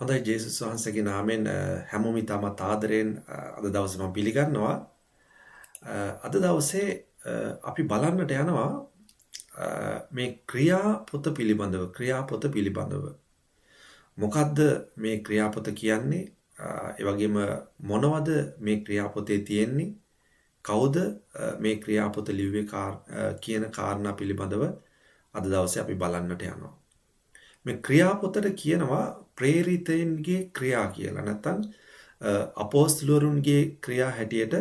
හොඳයි ජේසුස් වහන්සේගේ නාමයෙන් හැමෝම ඉතාමත් ආදරයෙන් අද දවසේ මම පිළිගන්නවා. අද දවසේ අපි බලන්නට යනවා මේ ක්‍රියාපොත පිළිබඳව. මොකද්ද මේ ක්‍රියාපොත කියන්නේ? ඒ වගේම මොනවද මේ ක්‍රියාපොතේ තියෙන්නේ? කවුද මේ ක්‍රියාපොත ලිව්වේ කියන කාරණා පිළිබඳව අද දවසේ අපි බලන්නට යනවා. මේ ක්‍රියාපොතට කියනවා ප්‍රේරිතයන්ගේ ක්‍රියා කියලා. නැත්නම් අපෝස්තලවරුන්ගේ ක්‍රියා හැටියට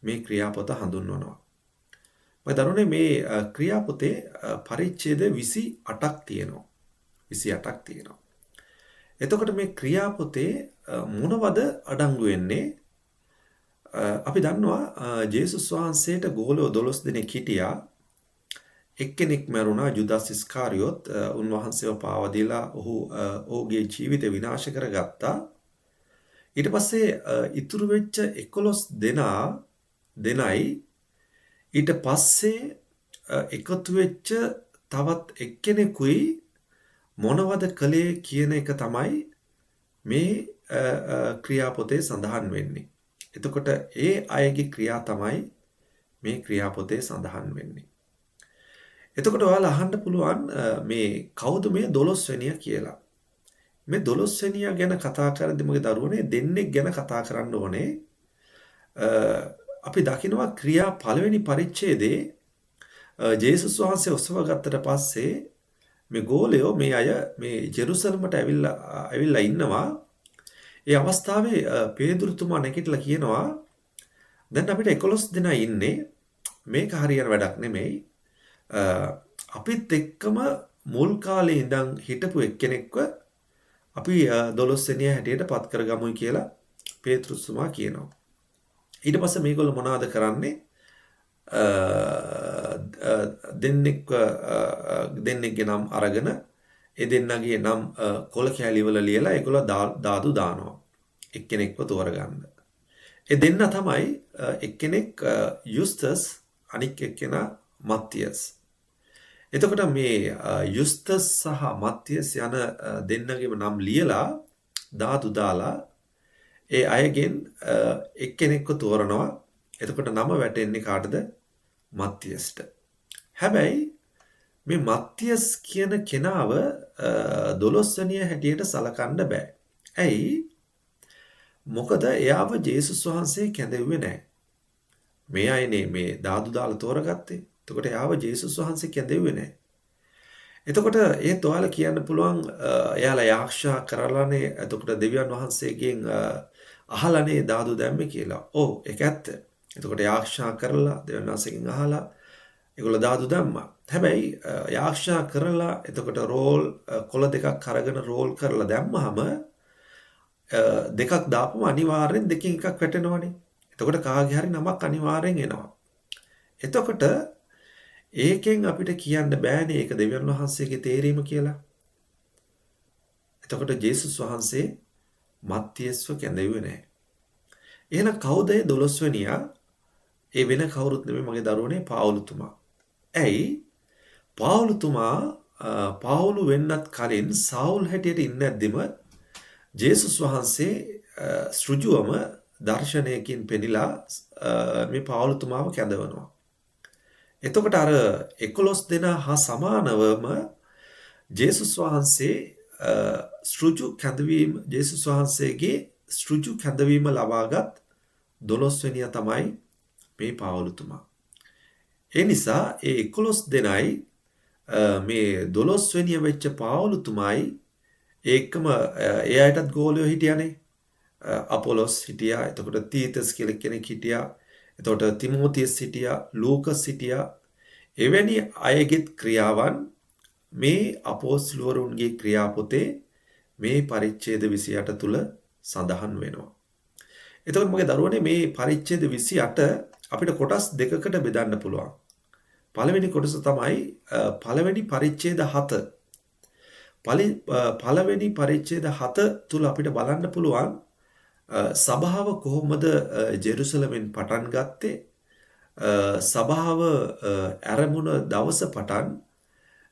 මේ ක්‍රියාපොත හඳුන්වනවා. මම දරුවනේ මේ ක්‍රියාපොතේ පරිච්ඡේද 28ක් තියෙනවා. 28ක් තියෙනවා. එතකොට මේ ක්‍රියාපොතේ මොනවද අඩංගු වෙන්නේ? අපි දන්නවා ජේසුස් වහන්සේට ගෝලෝ 12 දෙනෙක් හිටියා. එක්කෙනෙක් මරුණා ජුදස් ඉස්කාරියොත් උන්වහන්සේව පාවා දීලා ඔහුගේ ජීවිතය විනාශ කරගත්තා. ඊට පස්සේ ඉතුරු වෙච්ච 11 දෙනයි ඊට පස්සේ එකතු වෙච්ච තවත් එක්කෙනෙකුයි මොනවද කළේ කියන එක තමයි මේ ක්‍රියාපොතේ සඳහන් වෙන්නේ. එතකොට ඒ අයගේ ක්‍රියා තමයි මේ ක්‍රියාපොතේ සඳහන් වෙන්නේ. එතකොට ඔයාලා අහන්න පුළුවන් මේ කවුද මේ 12 වෙනියා කියලා. මේ 12 වෙනියා ගැන කතා කරද්දී මගේ දරුවනේ දෙන්නෙක් ගැන කතා කරන්න ඕනේ. අපි දකිනවා ක්‍රියා පළවෙනි පරිච්ඡේදයේ ජේසුස් වහන්සේ ඔසව ගත්තට පස්සේ මේ ගෝලයෝ මේ අය මේ ජෙරුසලමට ඇවිල්ලා ඉන්නවා. ඒ අවස්ථාවේ පේදුරුතුමා නැගිටලා කියනවා දැන් අපිට 11 දෙනා ඉන්නේ. මේක හරියන වැඩක් නෙමෙයි. අපිත් එක්කම මුල් කාලේ ඉඳන් හිටපු එක්කෙනෙක්ව අපි 12 වෙනියා හැටියට පත් කරගමුයි කියලා පේතෘස්තුමා කියනවා. ඊට පස්සේ මේගොල්ලෝ මොනවද කරන්නේ? දෙන්නෙක්ගේ නම් අරගෙන ඒ දෙන්නගේ නම් කොළ කැලි වල ලියලා ඒගොල්ලෝ දාදු දානවා. එක්කෙනෙක්ව තෝරගන්න. ඒ දෙන්න තමයි එක්කෙනෙක් යුස්තස් අනික් එක්කෙනා මත්තියස්. එතකොට මේ යුස්තස් සහ මත්තියස් යන දෙන්නගේම නම් ලියලා දාදු දාලා ඒ අයගෙන් එක්කෙනෙක්ව තෝරනවා. එතකොට නම වැටෙන්නේ කාටද? මත්තියස්ට. හැබැයි මේ මත්තියස් කියන කෙනාව 12 වෙනියා හැටියට සලකන්න බෑ. ඇයි? මොකද එයාව ජේසුස් වහන්සේ කැඳෙව්වේ නැහැ. මේ අයනේ මේ දාදු දාලා තෝරගත්තේ. එතකොට එයාව ජේසුස් වහන්සේ කැඳෙව්වේ නැහැ. එතකොට ඒත් ඔයාලා කියන්න පුළුවන් එයාලා යාක්ෂා කරලානේ එතකොට දෙවියන් වහන්සේගෙන් අහලානේ දාදු දැම්මේ කියලා. ඔව් ඒක ඇත්ත. එතකොට යාක්ෂා කරලා දෙවියන් වහන්සේගෙන් අහලා ඒගොල්ලෝ දාදු දැම්මා. හැබැයි යාක්ෂා කරලා එතකොට රෝල් කොළ දෙකක් අරගෙන රෝල් කරලා දැම්මහම දෙකක් දාපුම අනිවාර්යෙන් දෙකෙන් එකක් වැටෙනවනේ. එතකොට කාගේ හරි නමක් අනිවාර්යෙන් එනවා. එතකොට ඒකෙන් අපිට කියන්න බෑනේ ඒක දෙවියන් වහන්සේගේ තේරීම කියලා. එතකොට ජේසුස් වහන්සේ මත්තියස්ව කැඳෙව්වේ නැහැ. එහෙනම් කවුද 12 වෙනියා? ඒ වෙන කවුරුත් නෙමෙයි මගේ දරුවනේ පාවුලුතුමා. ඇයි? පාවුලු වෙන්නත් කලින් සාවුල් හැටියට ඉන්නේ නැද්දිම ජේසුස් වහන්සේ සෘජුවම දර්ශනයකින් පෙනිලා මේ පාවුලුතුමාව කැඳවනවා. එතකොට අර 11 දෙනා හා සමානවම ජේසුස් වහන්සේ ජේසුස් වහන්සේගේ සෘජු කැඳවීම ලබාගත් 12 වෙනියා තමයි මේ පාවුලුතුමා. ඒ නිසා ඒ 11 දෙනයි මේ 12 වෙනියා වෙච්ච පාවුලුතුමායි ඒකම ඒ අයටත් ගෝලියෝ හිටියානේ. අපොලොස් හිටියා. එතකොට තීතස් කියලා කෙනෙක් හිටියා. එතකොට තිමෝතියස් හිටියා. ලූකස් හිටියා. එවැනි අයගෙත් ක්‍රියාවන් මේ අපෝස්තලවරුන්ගේ ක්‍රියාපොතේ මේ පරිච්ඡේද 28 තුල සඳහන් වෙනවා. එතකොට මගේ දරුවනේ මේ පරිච්ඡේද 28 අපිට කොටස් දෙකකට බෙදන්න පුළුවන්. පළවෙනි කොටස තමයි පළවෙනි පරිච්ඡේද 7. පළවෙනි පරිච්ඡේද 7 තුල අපිට බලන්න පුළුවන් සභාව කොහොමද ජෙරුසලමෙන් පටන් ගත්තේ? සභාව ආරම්භන දවස පටන්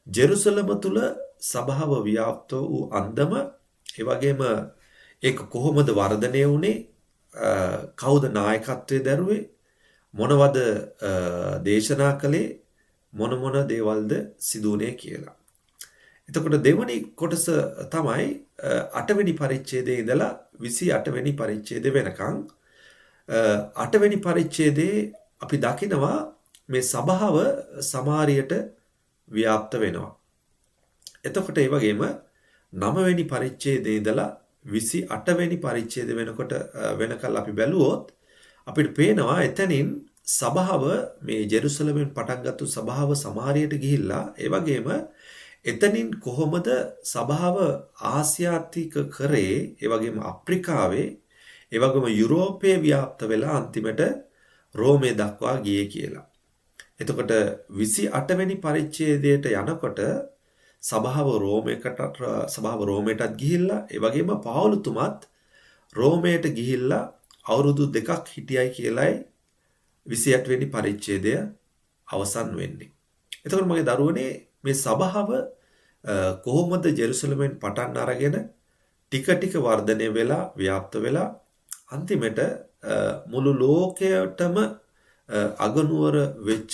ජෙරුසලම තුල සභාව ව්‍යාප්ත වූ අන්දම, ඒ වගේම ඒක කොහොමද වර්ධනය වුනේ? කවුද නායකත්වයේ දරුවේ? මොනවද දේශනා කළේ? මොන දේවල්ද සිදුුනේ කියලා. එතකොට දෙවනි කොටස තමයි 8 වෙනි පරිච්ඡේදයේ ඉඳලා 28 වෙනි පරිච්ඡේදය වෙනකන් 8 වෙනි පරිච්ඡේදයේ අපි දකිනවා මේ සභාව සමාරියට ව්‍යාප්ත වෙනවා. එතකොට ඒ වගේම 9 වෙනි පරිච්ඡේදයේ ඉඳලා 28 වෙනි පරිච්ඡේද වෙනකල් අපි බැලුවොත් අපිට පේනවා එතනින් සභාව මේ ජෙරුසලමෙන් පටන් ගත්තු සභාව සමාරියට ගිහිල්ලා ඒ වගේම එතනින් කොහොමද සභාව ආසියාතික කරේ ඒ වගේම අප්‍රිකාවේ ඒ වගේම යුරෝපයේ ව්‍යාප්ත වෙලා අන්තිමට රෝමේ දක්වා ගියේ කියලා. එතකොට 28 වෙනි පරිච්ඡේදයට යනකොට සභාව රෝමයටත් ගිහිල්ලා ඒ වගේම පාවුලුතුමත් රෝමයට ගිහිල්ලා අවුරුදු 2ක් හිටියයි කියලායි 28 වෙනි පරිච්ඡේදය අවසන් වෙන්නේ. එතකොට මගේ දරුවනේ මේ සභාව කොහොමද ජෙරුසලමෙන් පටන් අරගෙන ටික ටික වර්ධනය වෙලා ව්‍යාප්ත වෙලා අන්තිමට මුළු ලෝකයටම අගනුවර වෙච්ච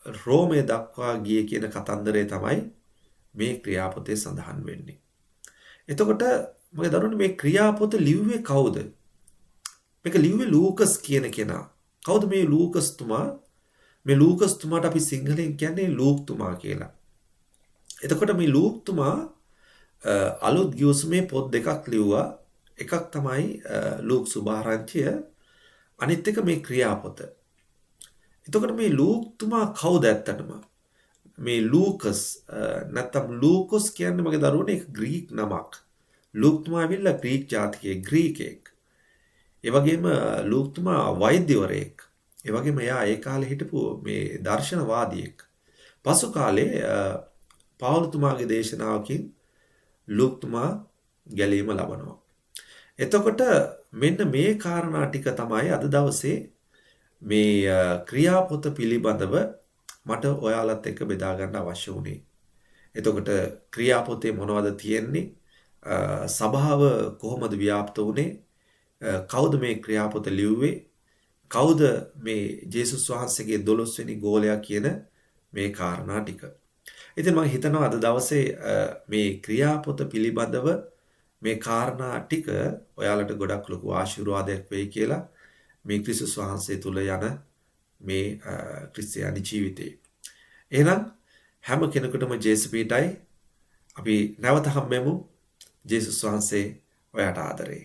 රෝමේ දක්වා ගියේ කියන කතන්දරය තමයි මේ ක්‍රියාපොතේ සඳහන් වෙන්නේ. එතකොට මගේ දරුවනේ මේ ක්‍රියාපොත ලිව්වේ කවුද? මේක ලිව්වේ ලූකස් කියන කෙනා. කවුද මේ ලූකස් තුමා? මේ ලූකස් තුමාට අපි සිංහලෙන් කියන්නේ ලූක් තුමා කියලා. එතකොට මේ ලූක් තුමා අලුත් ගිවිසුමේ පොත් දෙකක් ලිව්වා. එකක් තමයි ලූක් සුභාරංචිය, අනිත් එක මේ ක්‍රියාපොත. එතකොට මේ ලූක් තුමා කවුද ඇත්තටම? මේ ලූකස් නැත්නම් ලූකස් කියන්නේ මගේ දරුවනේ ඒක ග්‍රීක නමක්. ලූක් තුමා ඇවිල්ලා ග්‍රීක ජාතිකයෙක්, ග්‍රීකයෙක්. ඒ වගේම ලූක් තුමා වෛද්‍යවරයෙක්. ඒ වගේම එයා ඒ කාලේ හිටපු මේ දර්ශනවාදියෙක්. පසු කාලේ පාවුලුතුමාගේ දේශනාවකින් ලූක් තුමා ගැලීම ලබනවා. එතකොට මෙන්න මේ කාරණා ටික තමයි අද දවසේ මේ ක්‍රියාපොත පිළිබඳව මට ඔයාලත් එක්ක බෙදා ගන්න අවශ්‍ය වුණේ. එතකොට ක්‍රියාපොතේ මොනවද තියෙන්නේ? සභාව කොහොමද ව්‍යාප්ත වුනේ? කවුද මේ ක්‍රියාපොත ලිව්වේ? කවුද මේ ජේසුස් වහන්සේගේ 12 වෙනි ගෝලයා කියන මේ කාරණා ටික. ඉතින් මම හිතනවා අද දවසේ මේ ක්‍රියාපොත පිළිබඳව මේ කාරණා ටික ඔයාලට ගොඩක් ලොකු ආශිර්වාදයක් වෙයි කියලා මේ ක්‍රිස්තුස් වහන්සේ තුල යන මේ ක්‍රිස්තියානි ජීවිතේ. එහෙනම් හැම කෙනෙකුටම ජේසුස්පීටයි අපි නැවත හම්බෙමු. ජේසුස් වහන්සේ ඔයාට ආදරේ.